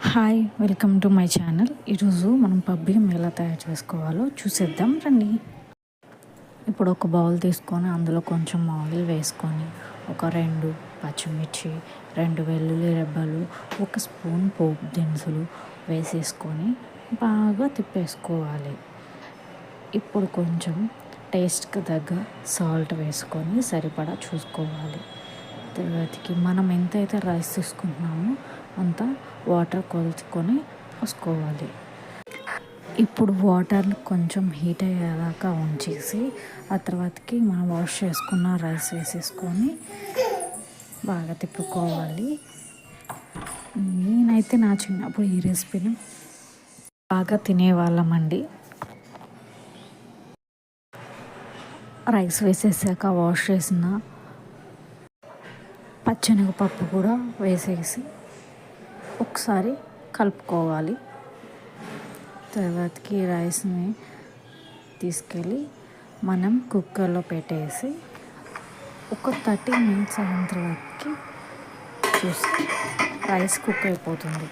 Hi, welcome to my channel. ఈరోజు మనం పబ్బియం ఎలా తయారు చేసుకోవాలో చూసేద్దాం రండి. ఇప్పుడు ఒక బౌల్ తీసుకొని అందులో కొంచెం ఆయిల్ వేసుకొని ఒక 2 పచ్చిమిర్చి, 2 వెల్లుల్లి రెబ్బలు, 1 స్పూన్ పోపు దినుసులు వేసేసుకొని బాగా తిప్పేసుకోవాలి. ఇప్పుడు కొంచెం టేస్ట్కి తగ్గ సాల్ట్ వేసుకొని సరిపడా చూసుకోవాలి. తర్వాతకి మనం ఎంతైతే రైస్ తీసుకుంటున్నామో అంత వాటర్ కొలుచుకొని పోసుకోవాలి. ఇప్పుడు వాటర్ కొంచెం హీట్ అయ్యేదాకా ఉంచేసి ఆ తర్వాతకి మనం వాష్ చేసుకున్న రైస్ వేసేసుకొని బాగా తిప్పుకోవాలి. నేనైతే నా చిన్నప్పుడు ఈ రెసిపీని బాగా తినేవాళ్ళమండి. రైస్ వేసేసాక వాష్ చేసిన పచ్చెనగపప్పు కూడా వేసేసి ఒకసారి కలుపుకోవాలి. తర్వాతకి రైస్ని తీసుకెళ్ళి మనం కుక్కర్లో పెట్టేసి ఒక 30 మినిట్స్ అయిన తర్వాతకి చూస్తే రైస్ కుక్ అయిపోతుంది.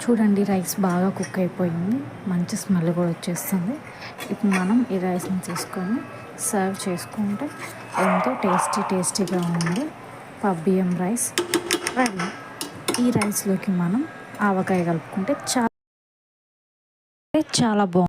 చూడండి, రైస్ బాగా కుక్ అయిపోయింది, మంచి స్మెల్ కూడా వచ్చేస్తుంది. ఇప్పుడు మనం ఈ రైస్ని తీసుకొని సర్వ్ చేసుకుంటే ఎంతో టేస్టీగా ఉంది పబ్బియం రైస్ రెడీ. ఈ రైస్లోకి మనం ఆవకాయ కలుపుకుంటే చాలా బాగుంది.